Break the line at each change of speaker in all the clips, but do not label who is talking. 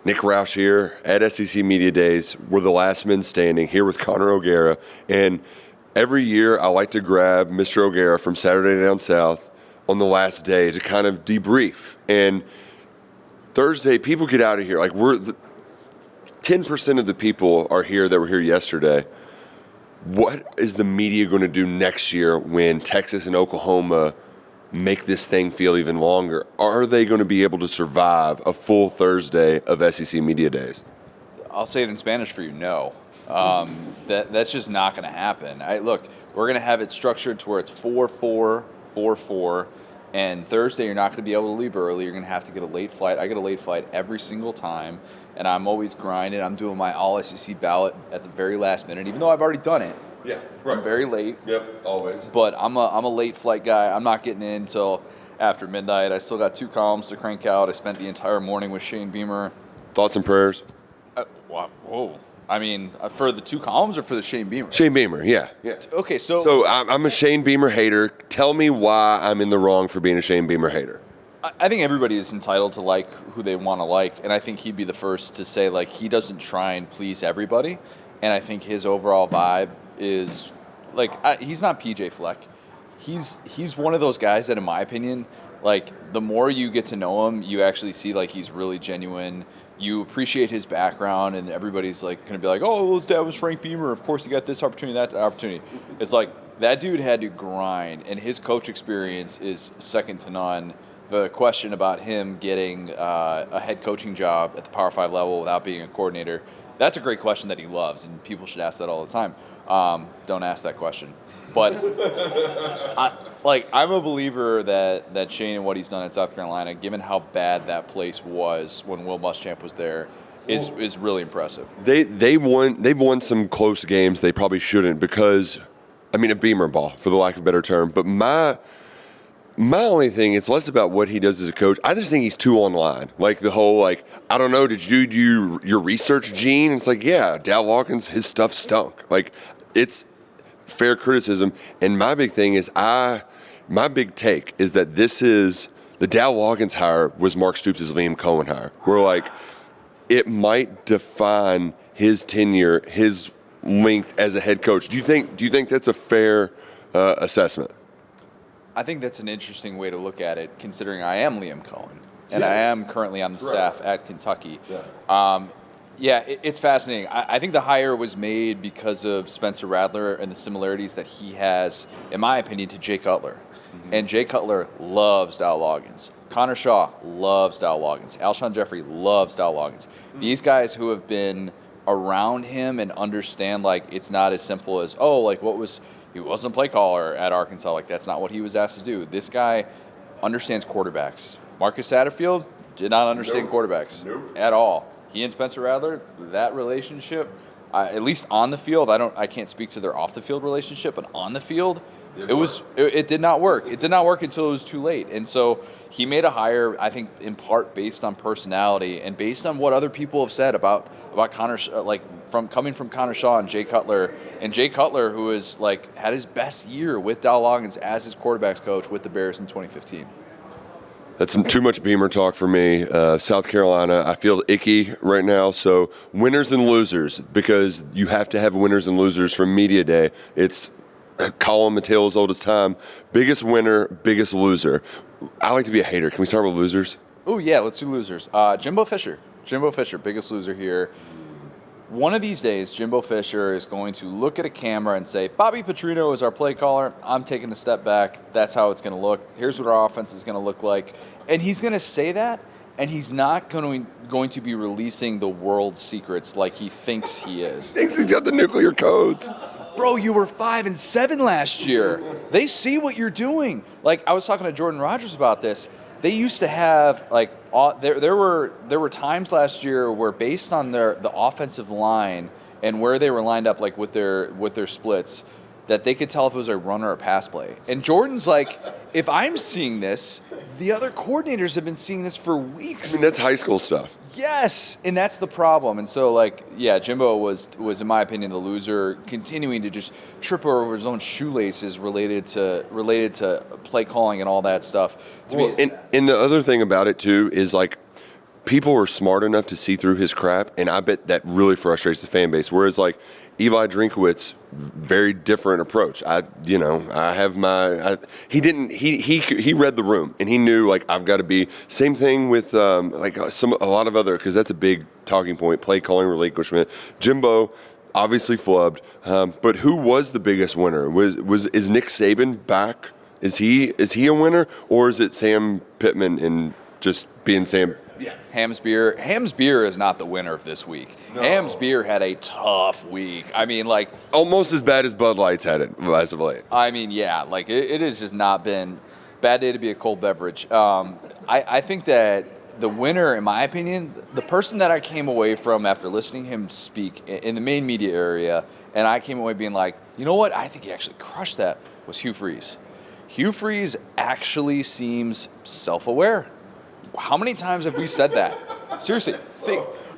Nick Roush here at SEC Media Days. We're the last men standing here with Connor O'Gara. And every year I like to grab Mr. O'Gara from Saturday Down South on the last day to kind of debrief. And Thursday, people get out of here. Like 10% of the people are here that were here yesterday. What is the media going to do next year when Texas and Oklahoma make this thing feel even longer? Are they going to be able to survive a full Thursday of SEC Media Days?
I'll say it in Spanish for you, no. That's just not going to happen. Look, we're going to have it structured to where it's 4-4, 4-4, and Thursday you're not going to be able to leave early. You're going to have to get a late flight. I get a late flight every single time, and I'm always grinding. I'm doing my all-SEC ballot at the very last minute, even though I've already done it.
Yeah, right.
I'm very late.
Yep, always.
But I'm a late flight guy. I'm not getting in until after midnight. I still got 2 columns to crank out. I spent the entire morning with Shane Beamer.
Thoughts and prayers?
Whoa. I mean, for the 2 columns or for the Shane Beamer?
Shane Beamer, yeah.
Okay,
So I'm a Shane Beamer hater. Tell me why I'm in the wrong for being a Shane Beamer hater.
I think everybody is entitled to like who they want to like, and I think he'd be the first to say, like, he doesn't try and please everybody, and I think his overall vibe is, like, he's not PJ Fleck. He's one of those guys that, in my opinion, like, the more you get to know him, you actually see, like, he's really genuine. You appreciate his background, and everybody's, like, going to be like, oh, well, his dad was Frank Beamer. Of course he got this opportunity, that opportunity. It's like, that dude had to grind, and his coach experience is second to none. The question about him getting a head coaching job at the Power 5 level without being a coordinator, that's a great question that he loves, and people should ask that all the time. Don't ask that question. But I'm a believer that Shane and what he's done at South Carolina, given how bad that place was when Will Muschamp was there, is really impressive.
They've won some close games they probably shouldn't because, I mean, a Beamer ball, for the lack of a better term. But my only thing, it's less about what he does as a coach. I just think he's too online. Like the whole, like, I don't know, did you do your research, Gene? It's like, yeah, Dow Lawkins, his stuff stunk. Like, it's fair criticism. And my big thing is my big take is that this is, the Dow Lawkins hire was Mark Stoops' Liam Cohen hire. Where, like, it might define his tenure, his length as a head coach. Do you think that's a fair assessment?
I think that's an interesting way to look at it, considering I am Liam Cohen, and I am currently on the staff at Kentucky. Yeah. It's fascinating. I think the hire was made because of Spencer Rattler and the similarities that he has, in my opinion, to Jay Cutler. Mm-hmm. And Jay Cutler loves Dow Lawkins. Connor Shaw loves Dow Lawkins. Alshon Jeffrey loves Dow Lawkins. Mm-hmm. These guys who have been around him and understand, like, it's not as simple as, oh, like, he wasn't a play caller at Arkansas. Like, that's not what he was asked to do. This guy understands quarterbacks. Marcus Satterfield did not understand quarterbacks at all. He and Spencer Rattler, that relationship, at least on the field, I can't speak to their off the field relationship, but on the field, it did not work. It did not work until it was too late. And so he made a hire, I think, in part based on personality and based on what other people have said about Connor, like, coming from Connor Shaw and Jay Cutler, who has, like, had his best year with Dow Lawkins as his quarterbacks coach with the Bears in 2015.
That's too much Beamer talk for me. South Carolina, I feel icky right now. So winners and losers, because you have to have winners and losers from Media Day. It's a column, a tale as old as time. Biggest winner, biggest loser. I like to be a hater. Can we start with losers?
Oh, yeah, let's do losers. Jimbo Fisher, biggest loser here. One of these days, Jimbo Fisher is going to look at a camera and say, Bobby Petrino is our play caller. I'm taking a step back. That's how it's going to look. Here's what our offense is going to look like. And he's going to say that, and he's not going to be releasing the world's secrets like he thinks he is.
Thinks he's got the nuclear codes.
Bro, you were 5-7 last year. They see what you're doing. Like, I was talking to Jordan Rogers about this. They used to have, like, there were times last year where, based on the offensive line and where they were lined up, like, with their splits, that they could tell if it was a run or a pass play. And Jordan's like, if I'm seeing this, the other coordinators have been seeing this for weeks.
I mean, that's high school stuff.
Yes, and that's the problem. And so, like, yeah, Jimbo was in my opinion the loser, continuing to just trip over his own shoelaces related to play calling and all that stuff.
And the other thing about it too is, like, people are smart enough to see through his crap, and I bet that really frustrates the fan base. Whereas like Eli Drinkowitz, very different approach. He read the room and he knew like I've got to be. Same thing with a lot of other, because that's a big talking point. Play calling relinquishment. Jimbo obviously flubbed, but who was the biggest winner? Is Nick Saban back? Is he a winner, or is it Sam Pittman and just being Sam?
Yeah. Ham's beer is not the winner of this week. No. Ham's beer had a tough week. I mean, like
almost as bad as Bud Light's had it as of late.
I mean, yeah, like it has just not been bad day to be a cold beverage. I think that the winner, in my opinion, the person that I came away from after listening to him speak in the main media area, and I came away being like, you know what, I think he actually crushed that, was Hugh Freeze. Hugh Freeze actually seems self-aware. How many times have we said that? Seriously,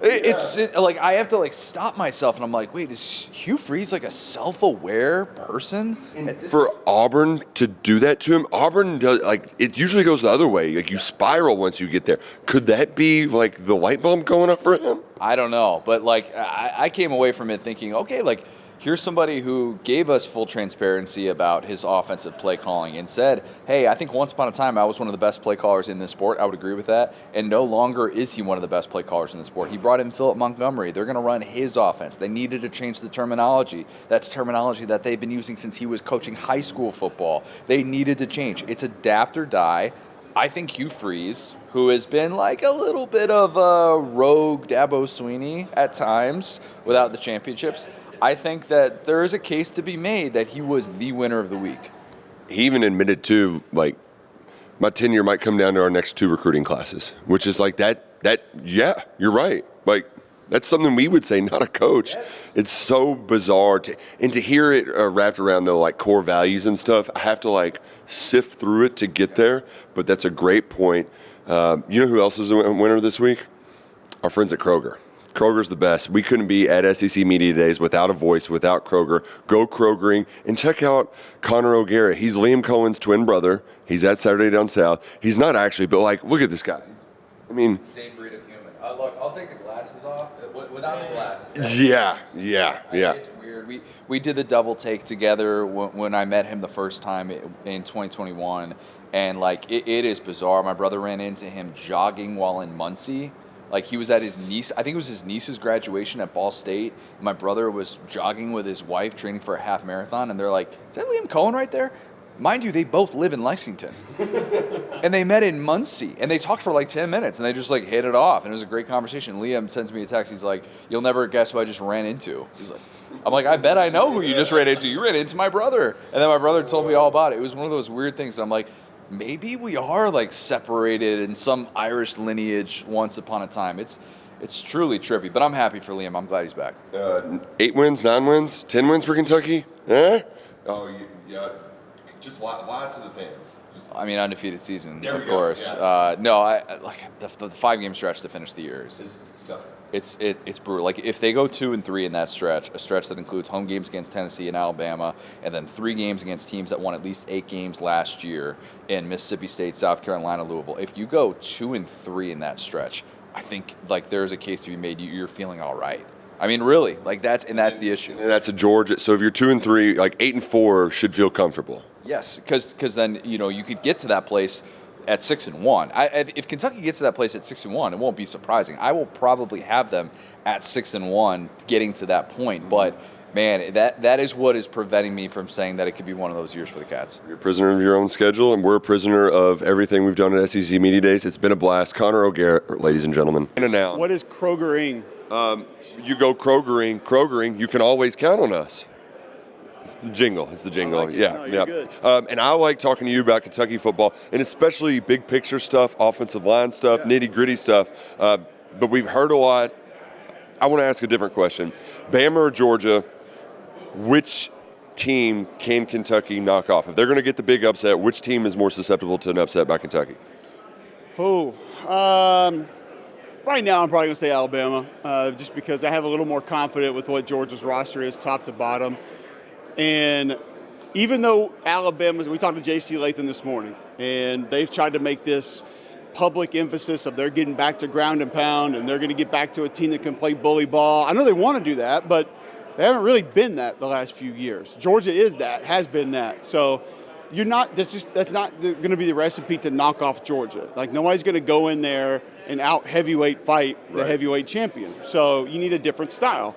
it's like I have to like stop myself, and I'm like, wait, is Hugh Freeze like a self-aware person?
And for Auburn to do that to him, Auburn does like it usually goes the other way. Like you spiral once you get there. Could that be like the light bulb going up for him?
I don't know, but like I came away from it thinking, okay, like here's somebody who gave us full transparency about his offensive play calling and said, hey, I think once upon a time I was one of the best play callers in this sport. I would agree with that. And no longer is he one of the best play callers in the sport. He brought in Philip Montgomery. They're going to run his offense. They needed to change the terminology. That's terminology that they've been using since he was coaching high school football. They needed to change. It's adapt or die. I think Hugh Freeze, who has been like a little bit of a rogue Dabo Swinney at times without the championships, I think that there is a case to be made that he was the winner of the week.
He even admitted too, like, my tenure might come down to our next 2 recruiting classes, which is like that, yeah, you're right. Like, that's something we would say, not a coach. Yes. It's so bizarre. To hear it wrapped around the, like, core values and stuff, I have to, like, sift through it to get there, but that's a great point. You know who else is a winner this week? Our friends at Kroger. Kroger's the best. We couldn't be at SEC Media Days without a voice, without Kroger. Go Krogering and check out Connor O'Gara. He's Liam Cohen's twin brother. He's at Saturday Down South. He's not actually, but like, look at this guy. I mean,
same breed of human. Look, I'll take the glasses off. Without the glasses.
Yeah.
It's weird. We did the double take together when I met him the first time in 2021, and like it is bizarre. My brother ran into him jogging while in Muncie. Like he was at his niece, I think it was his niece's graduation at Ball State. My brother was jogging with his wife, training for a half marathon, and they're like, "Is that Liam Cohen right there?" Mind you, they both live in Lexington, and they met in Muncie, and they talked for like 10 minutes, and they just like hit it off, and it was a great conversation. Liam sends me a text. He's like, "You'll never guess who I just ran into." He's like, "I'm like, I bet I know who you just ran into. You ran into my brother," and then my brother told me all about it. It was one of those weird things. I'm like, maybe we are like separated in some Irish lineage once upon a time. It's truly trippy, but I'm happy for Liam. I'm glad he's back.
8 wins, 9 wins, 10 wins for Kentucky? Eh? Oh, yeah. Just lie to the fans.
I mean, undefeated season, of
go.
course.
Yeah.
No, I like the 5-game stretch to finish the year
It's tough.
It's brutal. Like if they go 2-3 in that stretch, a stretch that includes home games against Tennessee and Alabama, and then 3 games against teams that won at least 8 games last year in Mississippi State, South Carolina, Louisville. If you go 2-3 in that stretch, I think like there's a case to be made. You're feeling all right. I mean, really, like that's the issue.
And that's a Georgia. So if you're 2-3, like 8-4 should feel comfortable.
Yes, because then you could get to that place at 6-1. If Kentucky gets to that place at 6-1, it won't be surprising. I will probably have them at 6-1, getting to that point. But man, that is what is preventing me from saying that it could be one of those years for the Cats.
You're a prisoner of your own schedule, and we're a prisoner of everything we've done at SEC Media Days. It's been a blast. Connor O'Gara, ladies and gentlemen. In and out.
What is Krogering?
You go Krogering. You can always count on us. It's the jingle.
Like
yeah.
No, you're good.
And I like talking to you about Kentucky football, and especially big picture stuff, offensive line stuff, nitty gritty stuff. But we've heard a lot. I want to ask a different question. Bama or Georgia, which team can Kentucky knock off? If they're going to get the big upset, which team is more susceptible to an upset by Kentucky?
Right now I'm probably going to say Alabama, just because I have a little more confidence with what Georgia's roster is top to bottom. And even though Alabama, we talked to J.C. Latham this morning, and they've tried to make this public emphasis of they're getting back to ground and pound and they're going to get back to a team that can play bully ball. I know they want to do that, but they haven't really been that the last few years. Georgia is that, has been that. So that's not going to be the recipe to knock off Georgia. Like, nobody's going to go in there and out heavyweight fight the heavyweight champion. So you need a different style.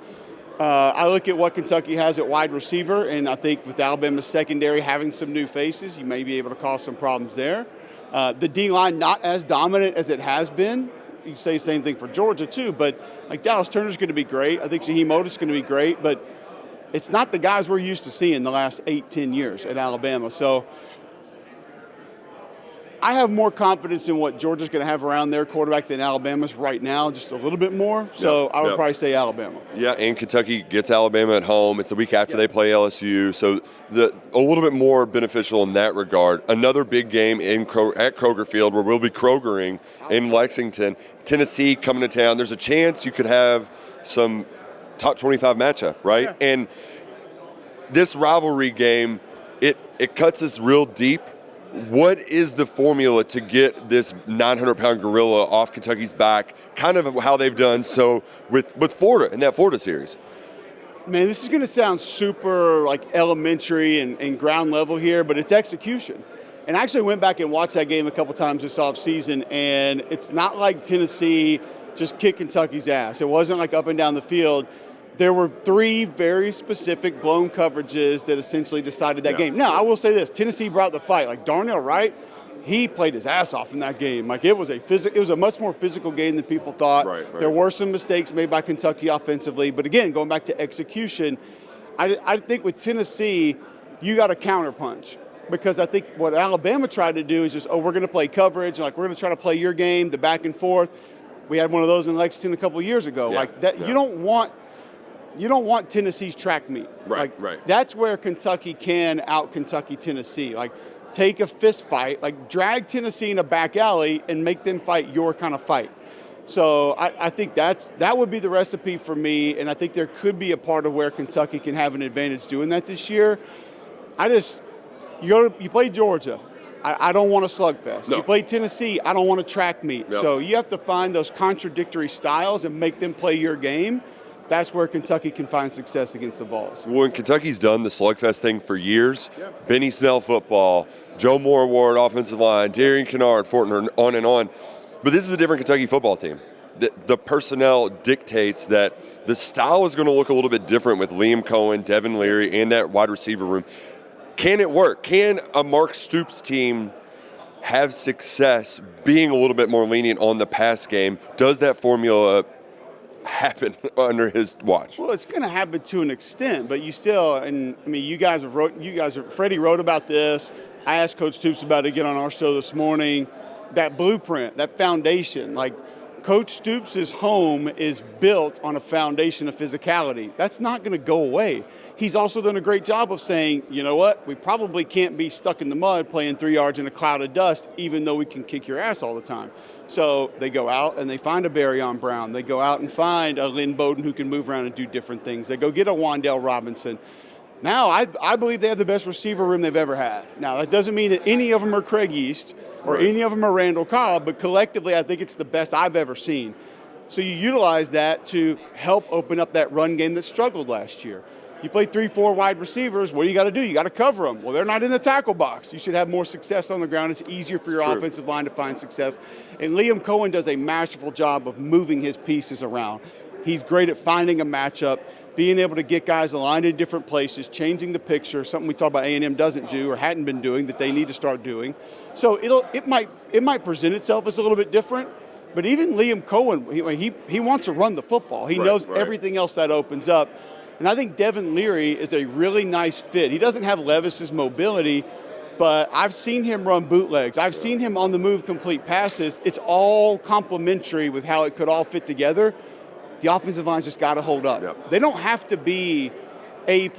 I look at what Kentucky has at wide receiver, and I think with Alabama's secondary having some new faces, you may be able to cause some problems there. The D-line not as dominant as it has been. You say the same thing for Georgia too, but like Dallas Turner's going to be great. I think Shaheem Otis going to be great, but it's not the guys we're used to seeing the last 8-10 years at Alabama. So I have more confidence in what Georgia's going to have around their quarterback than Alabama's right now, just a little bit more. So I would probably say Alabama.
Yeah, and Kentucky gets Alabama at home. It's the week after they play LSU, so a little bit more beneficial in that regard. Another big game at Kroger Field where we'll be Krogering in Lexington. Tennessee coming to town. There's a chance you could have some top 25 matchup, right?
Yeah.
And this rivalry game, it cuts us real deep. What is the formula to get this 900-pound gorilla off Kentucky's back, kind of how they've done so with Florida in that Florida series?
Man, this is going to sound super like elementary and ground level here, but it's execution. And I actually went back and watched that game a couple times this offseason, and it's not like Tennessee just kicked Kentucky's ass. It wasn't like up and down the field. There were 3 very specific blown coverages that essentially decided that game. Now, I will say this. Tennessee brought the fight. Like, Darnell Wright, he played his ass off in that game. Like, it was a much more physical game than people thought.
Right.
There were some mistakes made by Kentucky offensively. But, again, going back to execution, I think with Tennessee, you got to counterpunch. Because I think what Alabama tried to do is just, we're going to play coverage. Like, we're going to try to play your game, the back and forth. We had one of those in Lexington a couple of years ago. You don't want Tennessee's track meet.
Right.
That's where Kentucky can out Kentucky Tennessee. Like, take a fist fight, like drag Tennessee in a back alley and make them fight your kind of fight. So I think that would be the recipe for me, and I think there could be a part of where Kentucky can have an advantage doing that this year. You play Georgia. I don't want a slugfest.
No.
You play Tennessee. I don't want a track meet.
No.
So you have to find those contradictory styles and make them play your game. That's where Kentucky can find success against the Vols.
Well, Kentucky's done the slugfest thing for years. Yeah. Benny Snell football, Joe Moore Award offensive line, Darian Kennard, Fortner, on and on. But this is a different Kentucky football team. The personnel dictates that the style is going to look a little bit different with Liam Cohen, Devin Leary, and that wide receiver room. Can it work? Can a Mark Stoops team have success being a little bit more lenient on the pass game? Does that formula happen under his watch?
Well, it's going to happen to an extent, but you still, and I mean, Freddie wrote about this. I asked Coach Stoops about it again on our show this morning. That blueprint, that foundation, like Coach Stoops' home is built on a foundation of physicality. That's not going to go away. He's also done a great job of saying, you know what, we probably can't be stuck in the mud playing 3 yards in a cloud of dust, even though we can kick your ass all the time. So they go out and they find a Barryon Brown. They go out and find a Lynn Bowden who can move around and do different things. They go get a Wandale Robinson. Now, I believe they have the best receiver room they've ever had. Now, that doesn't mean that any of them are Craig East or any of them are Randall Cobb, but collectively, I think it's the best I've ever seen. So you utilize that to help open up that run game that struggled last year. You play 3-4 wide receivers, what do you got to do? You got to cover them. Well, they're not in the tackle box. You should have more success on the ground. It's easier for your offensive line to find success. And Liam Cohen does a masterful job of moving his pieces around. He's great at finding a matchup, being able to get guys aligned in different places, changing the picture, something we talk about A&M doesn't do or hadn't been doing that they need to start doing. So it might present itself as a little bit different, but even Liam Cohen, he wants to run the football. He knows everything else that opens up. And I think Devin Leary is a really nice fit. He doesn't have Levis's mobility, but I've seen him run bootlegs. I've seen him on the move complete passes. It's all complementary with how it could all fit together. The offensive line's just got to hold up. Yep. They don't have to be A++++.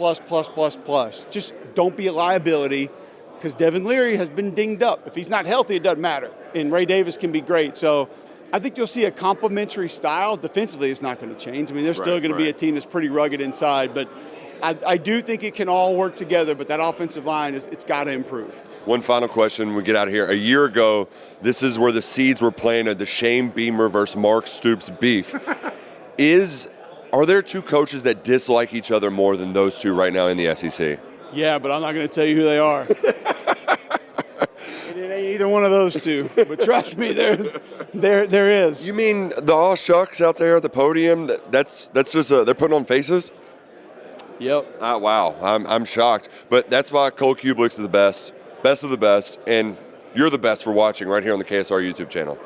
Just don't be a liability, because Devin Leary has been dinged up. If he's not healthy, it doesn't matter. And Ray Davis can be great. So I think you'll see a complementary style. Defensively, it's not going to change. I mean, they're still going to be a team that's pretty rugged inside. But I do think it can all work together, but that offensive line it's got to improve.
One final question, we get out of here. A year ago, this is where the seeds were playing the Shane Beamer versus Mark Stoops beef. Are there two coaches that dislike each other more than those two right now in the SEC?
Yeah, but I'm not going to tell you who they are. It ain't either one of those two. But trust me, there is.
You mean the all shucks out there at the podium? That's just they're putting on faces?
Yep.
Wow, I'm shocked. But that's why Cole Cubelic is the best of the best, and you're the best for watching right here on the KSR YouTube channel.